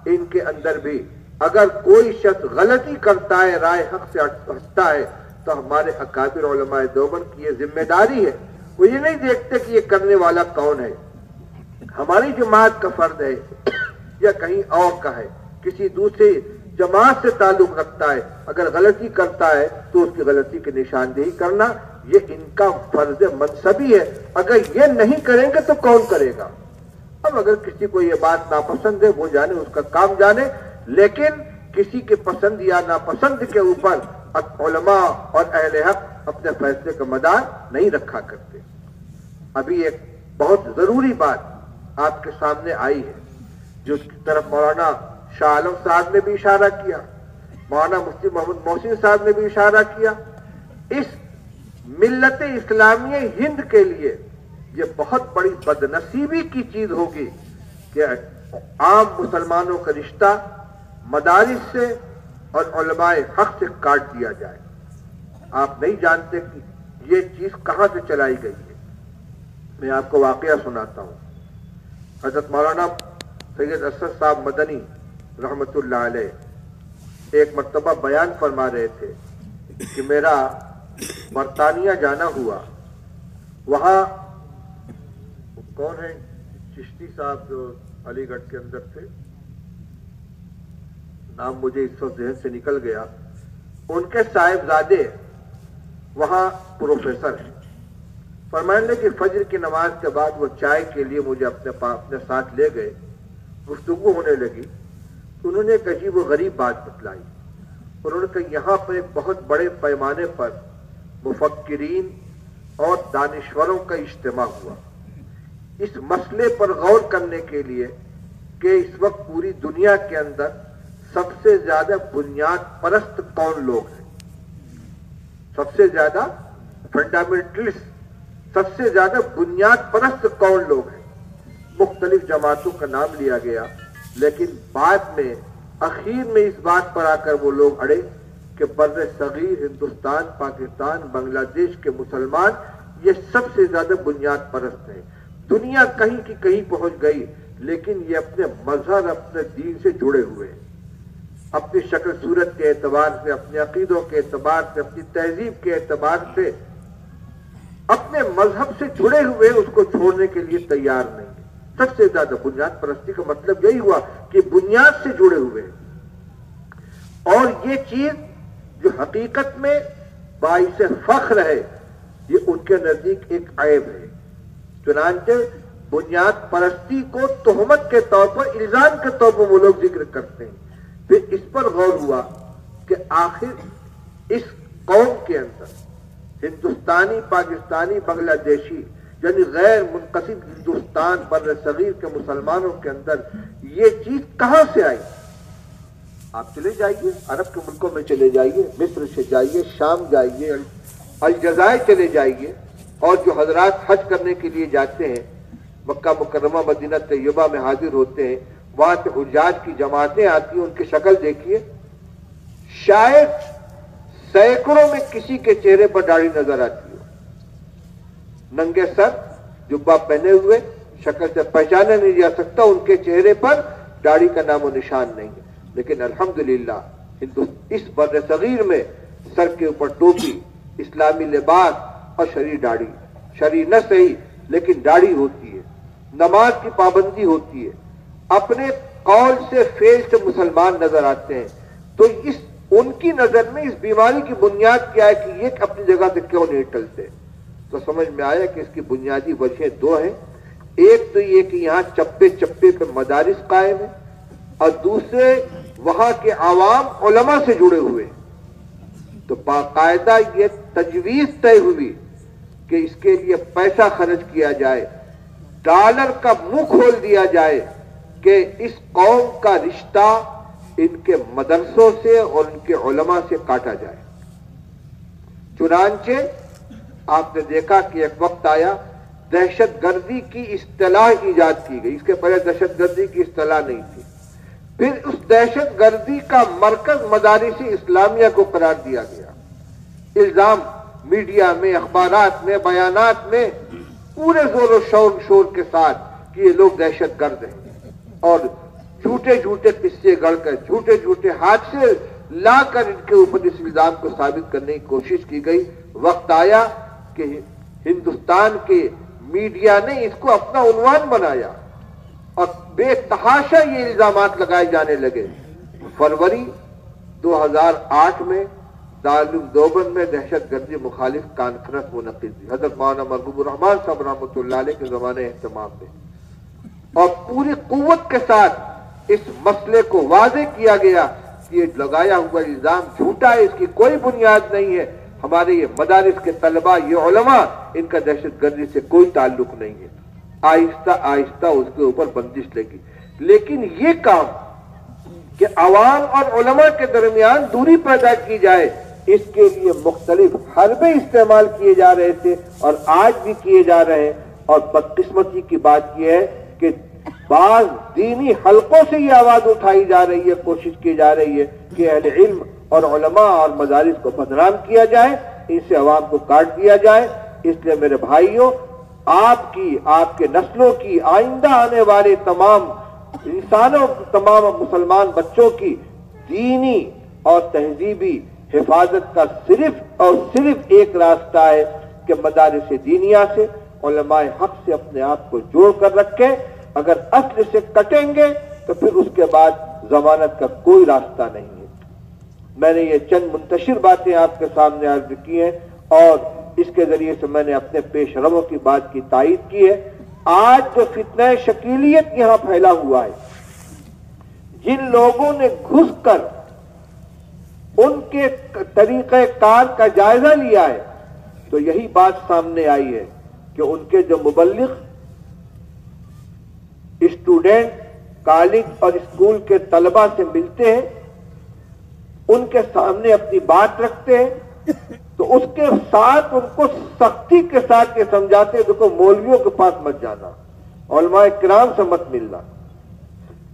S1: ان کے اندر بھی اگر کوئی شخص غلطی کرتا ہے، رائے حق سے ہٹتا ہے، تو ہمارے اکابر علماء دیوبند کی یہ ذمہ داری ہے. وہ یہ نہیں دیکھتے کہ یہ کرنے والا کون ہے، ہماری جماعت کا فرد ہے یا کہیں اور کا ہے، کسی دوسری جماعت سے تعلق رکھتا ہے. اگر غلطی کرتا ہے تو اس کی غلطی کی نشاندہی کرنا یہ ان کا فرض منصبی ہے. اگر یہ نہیں کریں گے تو کون کرے گا؟ اب اگر کسی کو یہ بات ناپسند ہے وہ جانے، اس کا کام جانے، لیکن کسی کے پسند یا ناپسند کے اوپر علماء اور اہل حق اپنے فیصلے کا مدار نہیں رکھا کرتے. ابھی ایک بہت ضروری بات آپ کے سامنے آئی ہے، جو اس کی طرف مولانا شاہ عالم صاحب نے بھی اشارہ کیا، مولانا مفتی محمد محسن صاحب نے بھی اشارہ کیا. اس ملت اسلامیہ ہند کے لیے یہ بہت بڑی بدنصیبی کی چیز ہوگی کہ عام مسلمانوں کا رشتہ مدارس سے اور علماء حق سے کاٹ دیا جائے. آپ نہیں جانتے کہ یہ چیز کہاں سے چلائی گئی ہے. میں آپ کو واقعہ سناتا ہوں. حضرت مولانا سید اسد صاحب مدنی رحمت اللہ علیہ ایک مرتبہ بیان فرما رہے تھے کہ میرا برطانیہ جانا ہوا. وہاں کون ہے چشتی صاحب جو علی گڑھ کے اندر تھے، نام مجھے اس وقت ذہن سے نکل گیا، ان کے صاحبزادے وہاں پروفیسر ہیں. فرمانے کہ فجر کی نماز کے بعد وہ چائے کے لیے مجھے اپنے ساتھ لے گئے
S2: گفتگو ہونے لگی تو انہوں نے ایک عجیب و غریب بات بتلائی. انہوں نے کہا یہاں پر ایک بہت بڑے پیمانے پر مفکرین اور دانشوروں کا اجتماع ہوا اس مسئلے پر غور کرنے کے لیے کہ اس وقت پوری دنیا کے اندر سب سے زیادہ بنیاد پرست کون لوگ ہیں، سب سے زیادہ فنڈامنٹلسٹ، سب سے زیادہ بنیاد پرست کون لوگ ہیں. مختلف جماعتوں کا نام لیا گیا، لیکن بعد میں اخیر میں اس بات پر آ کر وہ لوگ اڑے کہ بر صغیر ہندوستان، پاکستان، بنگلہ دیش کے مسلمان یہ سب سے زیادہ بنیاد پرست ہیں. دنیا کہیں کی کہیں پہنچ گئی لیکن یہ اپنے مذہب، اپنے دین سے جڑے ہوئے ہیں، اپنی شکل صورت کے اعتبار سے، اپنے عقیدوں کے اعتبار سے، اپنی تہذیب کے اعتبار سے اپنے مذہب سے جڑے ہوئے اس کو چھوڑنے کے لیے تیار نہیں. سب سے زیادہ بنیاد پرستی کا مطلب یہی ہوا کہ بنیاد سے جڑے ہوئے ہیں. اور یہ چیز جو حقیقت میں باعث فخر ہے یہ ان کے نزدیک ایک عیب ہے. چنانچہ بنیاد پرستی کو تہمت کے طور پر، الزام کے طور پر وہ لوگ ذکر کرتے ہیں. پھر اس پر غور ہوا کہ آخر اس قوم کے اندر ہندوستانی، پاکستانی، بنگلہ دیشی یعنی غیر منقسم ہندوستان بر صغیر کے مسلمانوں کے اندر یہ چیز کہاں سے آئی؟ آپ چلے جائیے عرب کے ملکوں میں، چلے جائیے مصر سے جائیے، شام جائیے، الجزائر چلے جائیے، اور جو حضرات حج کرنے کے لیے جاتے ہیں مکہ مکرمہ، مدینہ طیبہ میں حاضر ہوتے ہیں، وہاں سے حجاج کی جماعتیں آتی ہیں، ان کی شکل دیکھیے، شاید سینکڑوں میں کسی کے چہرے پر داڑھی نظر آتی ہو، ننگے سر جبہ پہنے ہوئے، شکل سے پہچانا نہیں جا سکتا ان کے چہرے پر داڑھی کا نام و نشان نہیں ہے. لیکن الحمدللہ اس بر صغیر میں سر کے اوپر ٹوپی، اسلامی لباس اور شرعی داڑھی، شرعی نہ صحیح لیکن داڑھی ہوتی ہے، نماز کی پابندی ہوتی ہے، اپنے قول سے فعل سے مسلمان نظر آتے ہیں. تو ان کی نظر میں اس بیماری کی بنیاد کیا ہے کہ یہ اپنی جگہ سے کیوں نہیں ٹلتے؟ تو سمجھ میں آیا کہ اس کی بنیادی وجہ دو ہیں. ایک تو یہ کہ یہاں چپے چپے پہ مدارس قائم ہیں، اور دوسرے وہاں کے عوام علماء سے جڑے ہوئے. تو باقاعدہ یہ تجویز طے ہوئی کہ اس کے لیے پیسہ خرچ کیا جائے، ڈالر کا منہ کھول دیا جائے کہ اس قوم کا رشتہ ان کے مدرسوں سے اور ان کے علماء سے کاٹا جائے. چنانچہ آپ نے دیکھا کہ ایک وقت آیا دہشت گردی کی اصطلاح ایجاد کی گئی. اس کے پہلے دہشت گردی کی اصطلاح نہیں تھی. پھر اس دہشت گردی کا مرکز مدارس اسلامیہ کو قرار دیا گیا. الزام میڈیا میں، اخبارات میں، بیانات میں پورے زور و شور کے ساتھ کہ یہ لوگ دہشت گرد ہیں، اور جھوٹے جھوٹے قصے گڑھ کر، جھوٹے جھوٹے حادثے لا کر ان کے اوپر اس الزام کو ثابت کرنے کی کوشش کی گئی. وقت آیا کہ ہندوستان کے میڈیا نے اس کو اپنا عنوان بنایا اور بے تحاشا یہ الزامات لگائے جانے لگے. فروری 2008 میں دارالعلوم دیوبند میں دہشت گردی مخالف کانفرنس منعقد ہوئی، حضرت مولانا مرغوب الرحمان صاحب رحمۃ اللہ علیہ کے زمانے اہتمام میں، اور پوری قوت کے ساتھ اس مسئلے کو واضح کیا گیا کہ یہ لگایا ہوا الزام جھوٹا ہے، اس کی کوئی بنیاد نہیں ہے. ہمارے یہ مدارس کے طلباء، یہ علماء، ان کا دہشت گردی سے کوئی تعلق نہیں ہے. آہستہ آہستہ اس کے اوپر بندش لگی. لیکن یہ کام کہ عوام اور علماء کے درمیان دوری پیدا کی جائے، اس کے لیے مختلف حربے استعمال کیے جا رہے تھے اور آج بھی کیے جا رہے ہیں. اور بدقسمتی کی بات یہ ہے کہ بعض دینی حلقوں سے یہ آواز اٹھائی جا رہی ہے، کوشش کی جا رہی ہے کہ اہل علم اور علماء اور مدارس کو بدنام کیا جائے، ان سے عوام کو کاٹ دیا جائے. اس لیے میرے بھائیوں، آپ کی، آپ کے نسلوں کی، آئندہ آنے والے تمام انسانوں، تمام مسلمان بچوں کی دینی اور تہذیبی حفاظت کا صرف اور صرف ایک راستہ ہے کہ مدارس دینیہ سے، علماء حق سے اپنے آپ کو جوڑ کر رکھیں. اگر اصل سے کٹیں گے تو پھر اس کے بعد ضمانت کا کوئی راستہ نہیں ہے. میں نے یہ چند منتشر باتیں آپ کے سامنے عرض کی ہیں، اور اس کے ذریعے سے میں نے اپنے پیش رووں کی بات کی تائید کی ہے. آج جو فتنہ شکیلیت یہاں پھیلا ہوا ہے، جن لوگوں نے گھس کر ان کے طریقہ کار کا جائزہ لیا ہے تو یہی بات سامنے آئی ہے کہ ان کے جو مبلغ اسٹوڈنٹ کالج اور اسکول کے طلبہ سے ملتے ہیں، ان کے سامنے اپنی بات رکھتے ہیں تو اس کے ساتھ ان کو سختی کے ساتھ یہ سمجھاتے ہیں دیکھو مولویوں کے پاس مت جانا، علماء کرام سے مت ملنا۔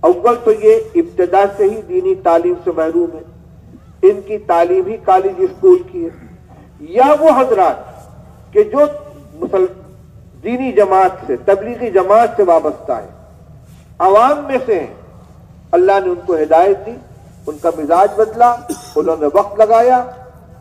S2: اول تو یہ ابتدا سے ہی دینی تعلیم سے محروم ہے، ان کی تعلیم ہی کالج اسکول کی ہے، یا وہ حضرات کہ جو دینی جماعت سے تبلیغی جماعت سے وابستہ ہے، عوام میں سے ہیں، اللہ نے ان کو ہدایت دی، ان کا مزاج بدلا، انہوں نے وقت لگایا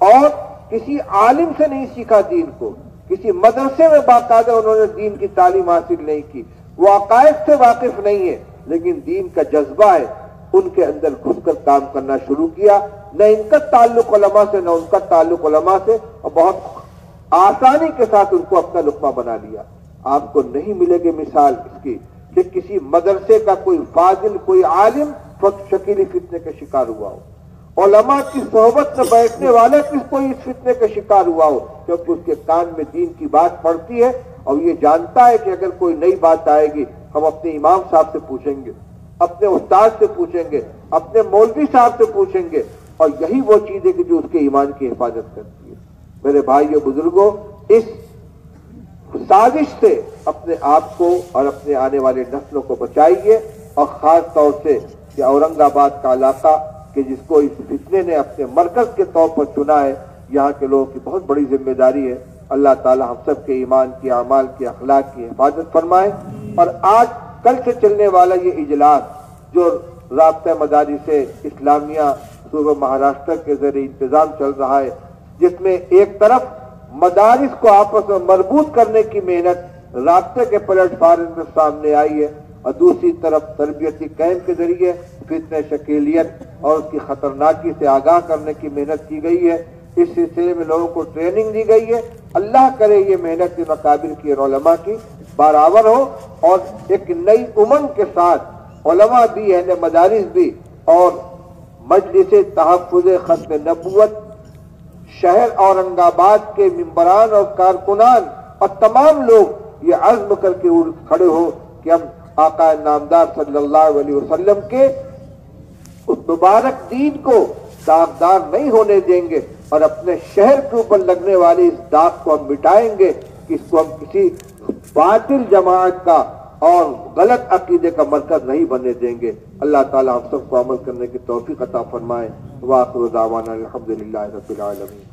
S2: اور کسی عالم سے نہیں سیکھا دین کو، کسی مدرسے میں باقاعدہ انہوں نے دین کی تعلیم حاصل نہیں کی، وہ عقائد سے واقف نہیں ہے لیکن دین کا جذبہ ہے، ان کے اندر گھس کر کام کرنا شروع کیا، نہ ان کا تعلق علماء سے نہ ان کا تعلق علماء سے، اور بہت آسانی کے ساتھ ان کو اپنا لقمہ بنا لیا۔ آپ کو نہیں ملے گی مثال اس کی کہ کسی مدرسے کا کوئی فاضل کوئی عالم شکیلی فتنے کا شکار ہوا ہو، علماء کی صحبت میں بیٹھنے والا کس کوئی اس فتنے کا شکار ہوا ہو، کیونکہ اس کے کان میں دین کی بات پڑتی ہے اور یہ جانتا ہے کہ اگر کوئی نئی بات آئے گی ہم اپنے امام صاحب سے پوچھیں گے، اپنے استاد سے پوچھیں گے، اپنے مولوی صاحب سے پوچھیں گے، اور یہی وہ چیز ہے کہ جو اس کے ایمان کی حفاظت کرتی ہے۔ میرے بھائیو بزرگوں، اس سازش سے اپنے آپ کو اور اپنے آنے والے نسلوں کو بچائیے، اور خاص طور سے کہ اورنگ آباد کا علاقہ کہ جس کو اس فتنے نے اپنے مرکز کے طور پر چنا ہے، یہاں کے لوگوں کی بہت بڑی ذمہ داری ہے۔ اللہ تعالی ہم سب کے ایمان کی، اعمال کی، اخلاق کی حفاظت فرمائے۔ اور آج کل سے چلنے والا یہ اجلاس جو رابطہ مدارس اسلامیہ صوبہ مہاراشٹر کے ذریعے انتظام چل رہا ہے، جس میں ایک طرف مدارس کو آپس میں مربوط کرنے کی محنت رابطے کے پلیٹ فارم میں سامنے آئی ہے، اور دوسری طرف تربیتی کیمپ کے ذریعے فتنہ شکیلیت اور اس کی خطرناکی سے آگاہ کرنے کی محنت کی گئی ہے۔ اس سلسلے میں لوگوں کو ٹریننگ دی گئی ہے۔ اللہ کرے یہ محنت مقابر کی اور علماء کی برابر ہو، اور ایک نئی امنگ کے ساتھ علماء بھی، اہل مدارس بھی، اور مجلس تحفظ ختم نبوت شہر اورنگ آباد کے ممبران اور کارکنان اور تمام لوگ یہ عزم کر کے کھڑے ہو کہ ہم آقا نامدار صلی اللہ علیہ وسلم کے اس مبارک دین کو داغدار نہیں ہونے دیں گے، اور اپنے شہر کے اوپر لگنے والی اس داغ کو ہم مٹائیں گے کہ اس کو ہم کسی باطل جماعت کا اور غلط عقیدے کا مرکز نہیں بننے دیں گے۔ اللہ تعالی ہم سب کو عمل کرنے کی توفیق عطا فرمائے۔ وآخر دعوانا الحمدللہ رب العالمین۔